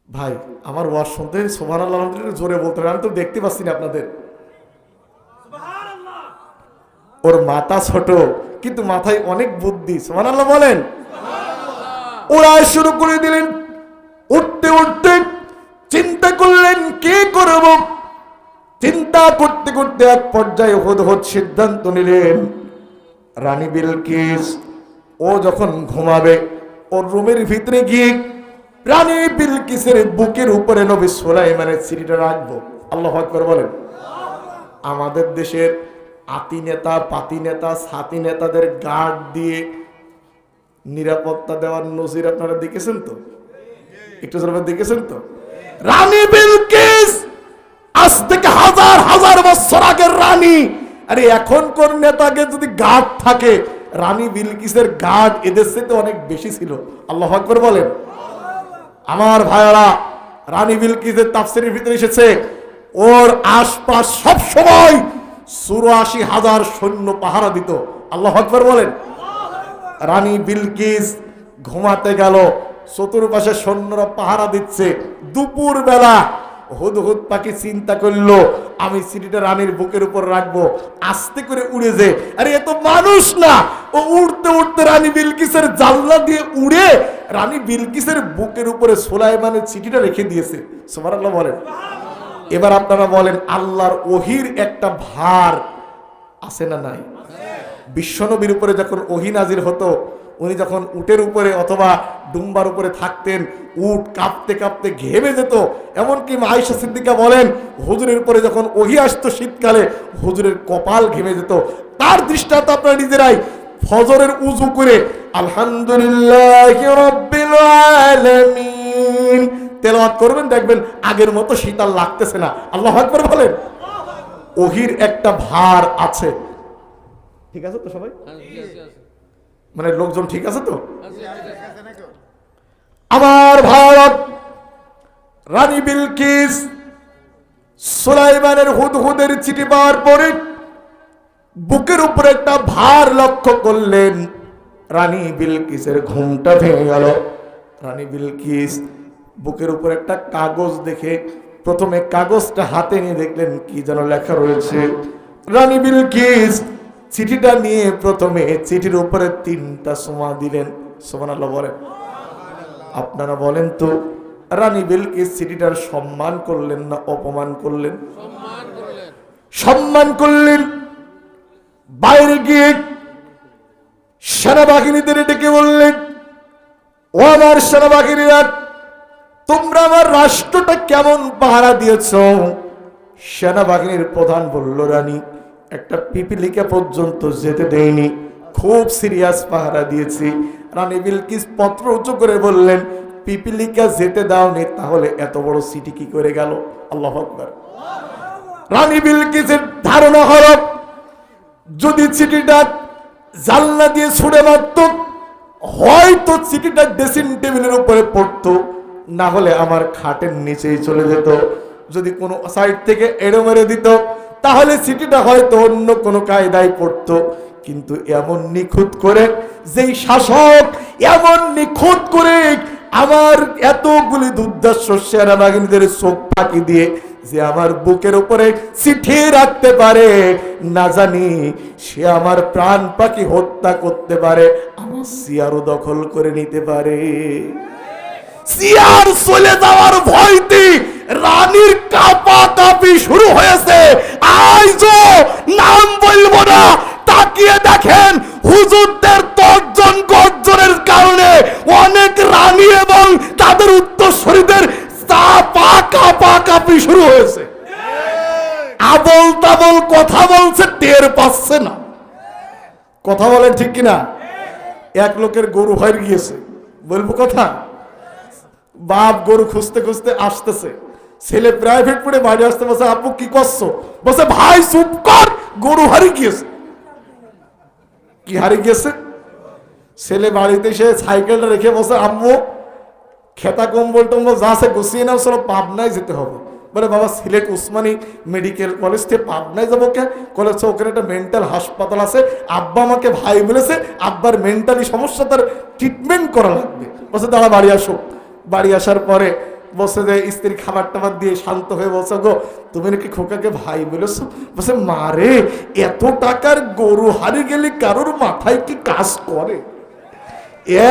ভাই আমার ওয়াজ শুনতে সুবহানাল্লাহ আলহামদুলিল্লাহ জোরে বলতে হবে, আমি তো দেখতে পাচ্ছি না আপনাদের। ওর মাথা ছোট কিন্তু মাথায় অনেক বুদ্ধি, সুবহানাল্লাহ বলেন। ওরা শুরু করে দিলেন, উঠতে উঠতে চিন্তা করলেন কি করব। চিন্তা করতে করতে এক পর্যায়ে হুদহুদ সিদ্ধান্ত নিলেন, রানী বিলকিস ও যখন ঘুমাবে ওর রুমের ভিতরে গিয়ে রানী বিলকিসের বুকের উপরে নবী সুলাইমানের চিঠিটা রাখবো। আল্লাহু আকবার বলেন। আমাদের দেশের আতি নেতা, পাতি নেতা, সাতি নেতাদের গার্ড দিয়ে নিরাপত্তা দেওয়ার নজির আপনারা দেখেছেন তো? একটু জোরে দেখেছেন তো? রানী বিলকিস আজ থেকে হাজার হাজার বছর আগের রানী। আরে এখনকার নেতাকে যদি গার্ড থাকে, রানী বিলকিসের গার্ড এদের থেকে অনেক বেশি ছিল। আল্লাহু আকবার বলেন। আমার ভাইরা, রানী বিলকিসের তাফসীরের ভিতরে এসেছে ওর আশপাশ সব সময় ৮৪,০০০ সৈন্য পাহারা দিত। আল্লাহু আকবার বলেন। রানী বিলকিস ঘুমাতে গেল, চতুর্পাশে সৈন্যরা পাহারা দিচ্ছে। দুপুর বেলা হুদহুদ পাখি চিন্তা করলো আমি চিঠিটা রানীর বুকের উপর রাখবো, আস্তে করে উড়ে যে, আরে এ তো মানুষ না। ও উড়তে উড়তে রানী বিলকিসের জানলা দিয়ে উড়ে রানী বিলকিসের বুকের উপরে সুলাইমানের চিঠিটা রেখে দিয়েছে। সুবহানাল্লাহ বলেন। এবার আপনারা বলেন, আল্লাহর ওহির একটা ভার আছে না নাই? বিশ্বনবীর উপরে যখন ওহী নাজির হতো, উনি যখন উটের উপরে অথবা ডুম্বার উপরে থাকতেন, উট কাঁপতে কাঁপতে ঘেমে যেত। এমনকি আয়েশা সিদ্দিকা বলেন, হুজুরের উপরে যখন ওহী আসতো শীতকালে, হুজুরের কপাল ঘেমে যেত। তার দৃষ্টান্ত আপনারা নিজেরাই ফজরের উযু করে আলহামদুলিল্লাহি রাব্বিল আলামিন তেলাওয়াত করবেন, দেখবেন আগের মতো শীত আর লাগতেছে না। আল্লাহু আকবার বলেন। ওহীর একটা ভার আছে। ঠিক আছে তো সবাই? মানে লোকজন ঠিক আছে তো? আমার ভারত, রানী বিলকিস সুলাইমানের হুদহুদের চিঠি পাওয়ার পরে বুকের উপরে একটা ভার লক্ষ্য করলেন। রানী বিলকিসের ঘুমটা ভেঙে গেল। রানী বিলকিস বুকের উপর একটা কাগজ দেখে প্রথমে কাগজটা হাতে নিয়ে দেখলেন কি যেন লেখা রয়েছে। রানী বিলকিস চিঠিটা নিয়ে প্রথমে চিঠির উপরে ৩টা চুমা দিলেন। সুবহানাল্লাহ বলেন। আপনারা বলেন তো, রানী বিলকিস চিঠিটার সম্মান করলেন না অপমান করলেন? সম্মান করলেন। বাইরে গিয়ে সেনাবাহিনীদের ডেকে বললেন, ও আমার সেনাবাহিনীরা, তোমরা আমার রাষ্ট্রটা কেমন পাহারা দিয়েছ? সেনাবাহিনীর প্রধান বলল, রানী একটা পিপিলিকা পর্যন্ত যেতে দেয়নি, খুব সিরিয়াস পাহারা দিয়েছি। রানী বিলকিস পত্র উঁচু করে বললেন, পিপিলিকা যেতে দাওনি, তাহলে এত বড় চিঠি কি করে গেল? আল্লাহু আকবার। রানী বিলকিসের ধারণা হলো, যদি চিঠিটা জানলা দিয়ে ছুড়ে মারত, হয়তো চিঠিটা ড্রেসিং টেবিলের উপরে পড়তো, না হলে আমার খাটের নিচেই চলে যেত। যদি কোনো সাইড থেকে এড়ো মেরে দিত, তাহলে চিঠিটা হয়তো অন্য কোনো কায়দায় পড়তো। কিন্তু এমন নিখুঁত করে যেই শাসক, এমন নিখুঁত করে আমার এতগুলি দুর্ধর্ষ সেনাবাহিনীদের চোখ ফাঁকি দিয়ে যে আমার বুকের উপরে চিঠি রাখতে পারে, না জানি সে আমার প্রাণ পাখি হত্যা করতে পারে, আমার সিয়ারও দখল করে নিতে পারে। সিয়ার চলে যাওয়ার ভয়তে রানীর কাঁপাকাঁপি শুরু হয়েছে। আজও নাম বলবো না, তাকিয়ে দেখেন হুজুরদের তর্জন গর্জনের কারণে অনেক রানী এবং তাদের উত্তরসূরিদের কাঁপাকাঁপি শুরু হয়েছে। আবল তাবল কথা বলছে, টের পাচ্ছে না। কথা বলেন ঠিক কিনা? এক লোকের গরু হারিয়ে গিয়েছে, বলবো কথা? বাপ গরু খুঁজতে খুঁজতে আসতেছে, ছেলে প্রাইভেট পড়ে বাড়ি আসতে বসে, আব্বু কি করছো? বসে, ভাই চুপ কর, গরু হারিয়ে গিয়েছে। কি হারিয়ে গিয়েছে? ছেলে বাড়িতে এসে সাইকেলটা রেখে বসে, আম্মু খেতা কম্বল টম্বল যা আছে গুছিয়ে নাও, চলো পাবনায় যেতে হবে। বলে, বাবা সিলেট উসমানী মেডিকেল কলেজ থেকে পাবনায় যাবো কে? কলেজ ওখানে একটা মেন্টাল হাসপাতাল আছে, আব্বা আমাকে ভাই বলেছে, আব্বার মেন্টালি সমস্যা, তার ট্রিটমেন্ট করা লাগবে। বলছে, দাঁড়া বাড়ি আসো। বাড়ি আসার পরে বসে যে স্ত্রী খাবার টাবার দিয়ে শান্ত হয়ে বলছে, গো তুমি নাকি খোকাকে ভাই বলেছো? বলছে, মারে এত টাকার গরু হারিয়ে গেলে কারোর মাথায় কি কাজ করে?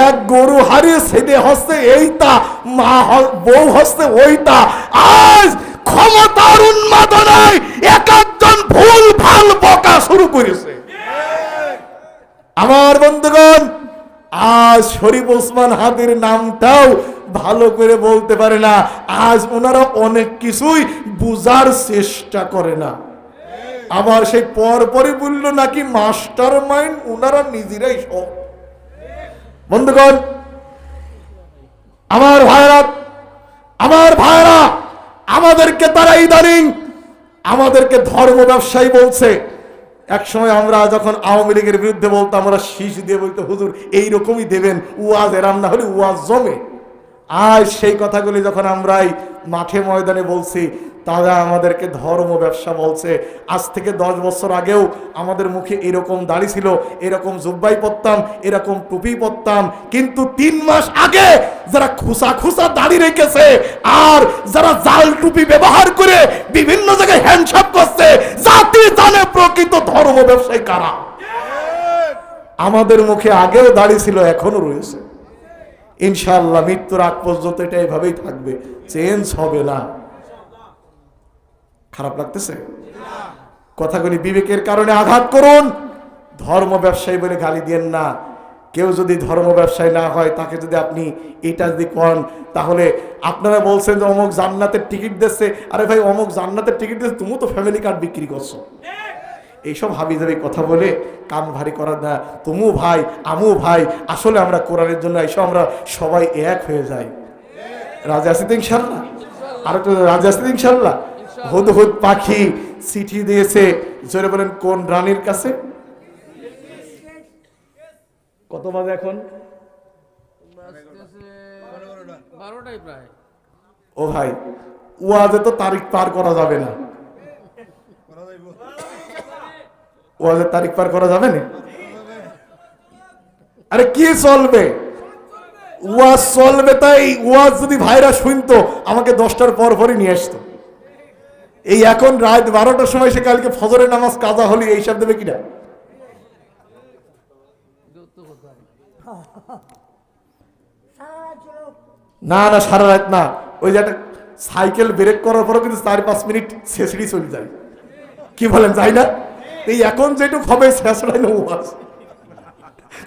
এক গরু হারিয়ে ছেলে হচ্ছে এইটা, মা বউ হচ্ছে ওইটা। আজ ক্ষমতার উন্মাদনায় এক একজন ভুল ভাল বকা শুরু করেছে। আমার বন্ধুগণ, আজ শরীফ ওসমান হাদির নামটাও ভালো করে বলতে পারে না। আজ ওনারা অনেক কিছুই বুঝার চেষ্টা করে না। আবার সেই পরপরই বলল নাকি মাস্টার মাইন্ড ওনারা নিজেরাই সব। বন্ধুগণ, আমার ভাইরা, আমাদেরকে তারা ইদানিং আমাদেরকে ধর্ম ব্যবসায়ী বলছে। এক সময় আমরা যখন আওয়ামী লীগের বিরুদ্ধে বলতাম, আমরা শীষ দিয়ে বলতে, হুজুর এইরকমই দেবেন, ওয়াজ এরাম না হলে ওয়াজ জমে। আজ সেই কথাগুলি যখন আমরাই মাঠে ময়দানে বলছি, তারা আমাদেরকে ধর্ম ব্যবসা বলছে। আজ থেকে 10 বছর আগেও আমাদের মুখে এরকম দাড়ি ছিল, এরকম জুব্বাই পরতাম, এরকম টুপি পরতাম। কিন্তু 3 মাস আগে যারা খুসা দাড়ি রেখেছে আর যারা জাল টুপি ব্যবহার করে বিভিন্ন জায়গায় হ্যান্ডশেক করছে, জাতি জানে প্রকৃত ধর্ম ব্যবসায়ী কারা। আমাদের মুখে আগেও দাড়ি ছিল, এখনো রয়েছে। ইনশাআল্লাহ মৃত্যুর আগ পর্যন্ত এটা এভাবেই থাকবে, চেঞ্জ হবে না। খারাপ লাগতেছে? কথাগুলি বিবেকের কারণে আঘাত করুন। ধর্ম ব্যবসায়ী বলে গালি দিয়েন না। কেউ যদি ধর্ম ব্যবসায়ী না হয়, তাকে যদি আপনি এটা যদি করেন, তাহলে আপনারা বলছেন যে অমুক জান্নাতের টিকিট দিচ্ছে। আরে ভাই, অমুক জান্নাতের টিকিট দিচ্ছে, তুমি তো ফ্যামিলি কার্ড বিক্রি করছো। এইসব হাবিজাবি কথা বলে কান ভারী করার না। তুমিও ভাই, আমিও ভাই। আসলে আমরা কোরআনের জন্য এইসব আমরা সবাই এক হয়ে যাই। রাজা আছি তো ইনশাল্লাহ? আর একটু রাজা আছি তো ইনশাল্লাহ? হুদহুদ পাখি চিঠি দিয়েছে, জোরে বলেন কোন রানীর কাছে? কত বাজে এখন? 12টাই প্রায়। ও ভাই, ওয়াজে তো তারিখ পার করা যাবে না। ওয়াজের তারিখ পার করা যাবে না? আরে কি চলবে? ওয়াজ চলবে। তাই ওয়াজ যদি ভাইরা শুনতো, আমাকে 10টার পরই নিয়ে আসতো। এই এখন রাত 12টার সময় সে কালকে ফজরের নামাজ কাজা হলি এইসব দেবে কিনা? না না, সারা রাত না। ওই যে একটা সাইকেল ব্রেক করার পরও কিন্তু 4-5 মিনিট ছেঁচড়ি চলে যায়। কি বলেন, যাই না? এই এখন যেটুক হবে শেষড়াই না ওয়াজ।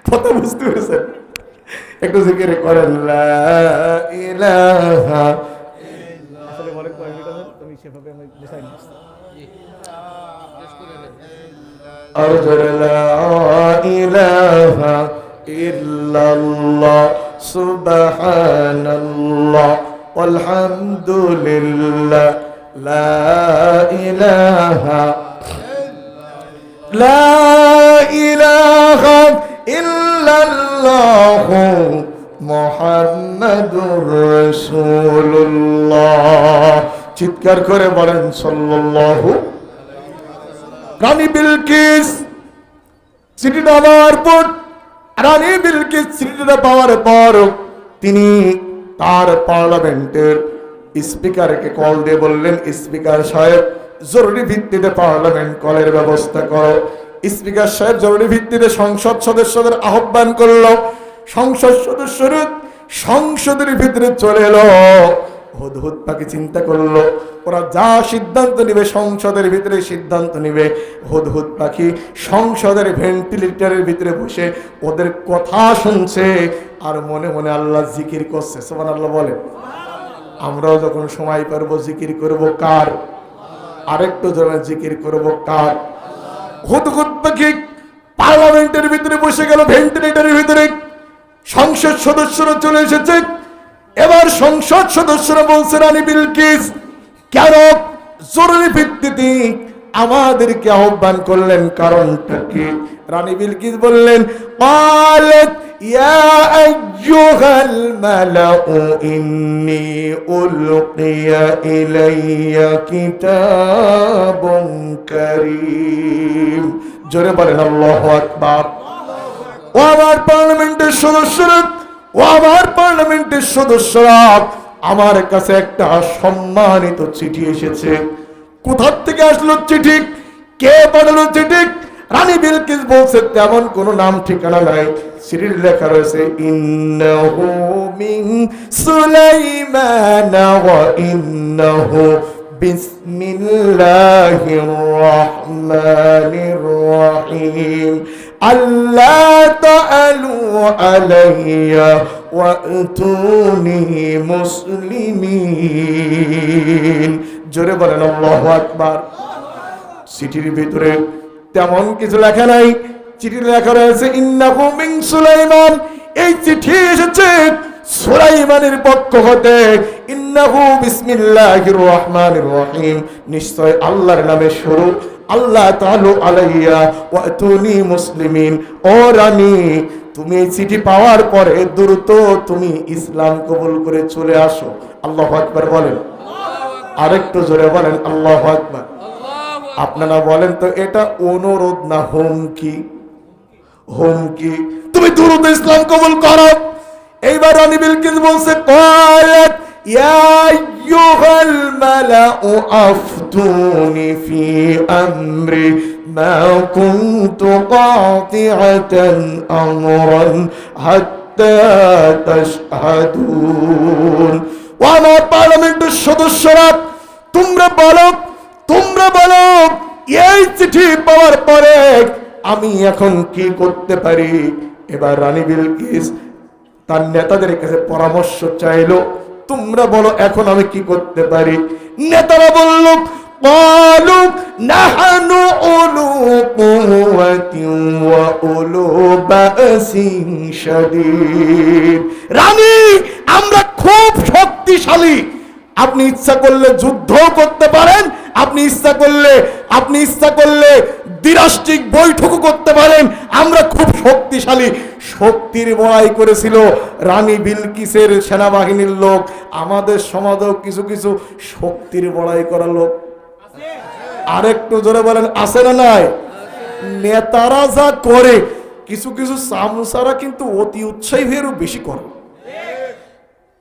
কথা বুঝতে পেরেছেন? একটু জিকির করেন, লা ইলাহা। আসলে বলেন কয় মিনিট আছে? তুমি সেভাবে আমি দেখাই না। আর জোরে লা ইলাহা ইল্লাল্লাহ সুবহানাল্লাহ আলহামদুলিল্লাহ লা ইলাহা ইল্লাল্লাহ মুহাম্মাদুর রাসূলুল্লাহ। চিৎকার করে বলেন সাল্লাল্লাহু। রানী বিলকিস চিঠিটা পাওয়ার পর, রানী বিলকিস চিঠিটা পাওয়ার পর তিনি তার পার্লামেন্টের স্পিকারকে কল দিয়ে বললেন, স্পিকার সাহেব জরুরি ভিত্তিতে পার্লামেন্ট কলের ব্যবস্থা করো। স্পিকার সাহেব জরুরি ভিত্তিতে সংসদ সদস্যদের আহ্বান করলো। সংসদ সদস্যরা সংসদের ভিতরে চলে এলো। হুদহুদ পাখি চিন্তা করলো, ওরা যা সিদ্ধান্ত নিবে সংসদের ভিতরে সিদ্ধান্ত নিবে। হুদহুদ পাখি সংসদের ভেন্টিলেটরের ভিতরে বসে ওদের কথা শুনছে আর মনে মনে আল্লাহ জিকির করছে। সুবহানাল্লাহ বলেন। আমরাও যখন সময় পারবো জিকির করব কার? আরেকটু জোরে জিকির করব কার? হুদহুদ পাখি পার্লামেন্টের ভিতরে বসে গেল, ভেন্টিলেটরের ভিতরে। সংসদ সদস্যরা চলে এসেছে। এবার সংসদ সদস্যরা বলছে, রানী বিলকিস কেন জরুরি ভিত্তিতে আমাদেরকে আহ্বান করলেন, কারণটা কি? রানী বিলকিস বললেন, ক্বালাত ইয়া আইয়ুহাল মালাউ ইন্নী উলকিয়া ইলাইয়া কিতাবুন কারীম। জোরে বলেন আল্লাহু আকবার। ও আমার পার্লামেন্টের সদস্যরা, ও আমার পার্লামেন্টের সদস্যরা, আমার কাছে একটা সম্মানিত চিঠি এসেছে। কোথার থেকে আসলো চিঠি, কে পাঠালো চিঠি? রানী বিলকিস বলছে তেমন কোনো নাম ঠিকানা নাই। চিঠির লেখা রয়েছে ইন্নাহু মিন সুলাইমান ওয়া ইন্নাহু বিসমিল্লাহির রহমানির রহিম আল্লা তাআলু আলাইয়া ওয়াতুনি মুসলিমিন। জোরে বলেন আল্লাহু আকবার। চিঠির ভিতরে তেমন কিছু লেখা নাই। চিঠির লেখা রয়েছে ইন্নাহু মিন সুলাইমান। এই চিঠি এসেছে সুলাইমানের পক্ষ হতে। ইন্নাহু বিসমিল্লাহির রহমানির রহিম, নিশ্চয় আল্লাহর নামে শুরু। আল্লাহ তাআলা আলাইয়া ওয়া আতুনি মুসলিমিন। ও রানী, তুমি এই চিঠি পাওয়ার পরে দ্রুত তুমি ইসলাম কবুল করে চলে আসো। আল্লাহু আকবার বলেন, আরেকটু জোরে বলেন আল্লাহু আকবার। আপনারা বলেন তো এটা অনুরোধ না হুমকি? হুমকি। তুমি দ্রুত ইসলাম কবুল করো। এইবার রানী বিলকিস বলছে ক্বালাত ইয়া আইয়ুহাল মালাউ আফতুনি ফি আমরি মা কুনতু কাতিআতান আমরান হাত্তা তাশহাদুন। ও আমার পার্লামেন্টের সদস্যরা, তোমরা বলো এই চিঠি পাওয়ার পরে আমি এখন কি করতে পারি? এবার রানী বিলকিস তার নেতাদের কাছে পরামর্শ চাইলো, তোমরা বলো এখন আমি কি করতে পারি? নেতারা বলল ক্বালু নাহনু উলু কুওয়াতিন ওয়া উলু বাসিন শাদীদ। রানী, আমরা খুব শক্তিশালী। আপনি ইচ্ছা করলে যুদ্ধও করতে পারেন, আপনি ইচ্ছা করলে দ্বিরাষ্ট্রিক বৈঠকও করতে পারেন। আমরা খুব শক্তিশালী। শক্তির বড়াই করেছিল রানী বিলকিসের সেনাবাহিনীর লোক। আমাদের সমাজেও কিছু কিছু শক্তির বড়াই করা লোক আরেকটু জোরে বলেন আছে না নাই? নেতারা যা করে, কিছু কিছু সামসারা কিন্তু অতি উৎসাহী হয়ে বেশি করে।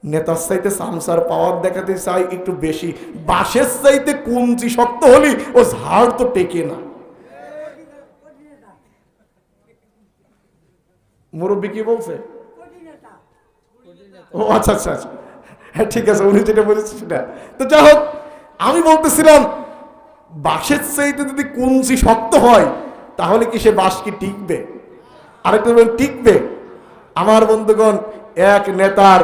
নেতার চাইতে সামসার পাওয়ার দেখাতে চাই একটু বেশি। বাঁশের চাইতে কুঞ্চি শক্ত হলি ও ঝাড় তো টেকে না। মুরব্বী কি বলছে? ও আচ্ছা আচ্ছা আচ্ছা, হ্যাঁ ঠিক আছে, উনি যেটা বলেছে সেটা। তো যাই হোক, আমি বলতেছিলাম বাঁশের চাইতে যদি কুঞ্চি শক্ত হয় তাহলে কি সে বাঁশ কি টিকবে? আরেকটা টিকবে? আমার বন্ধুগণ, এক নেতার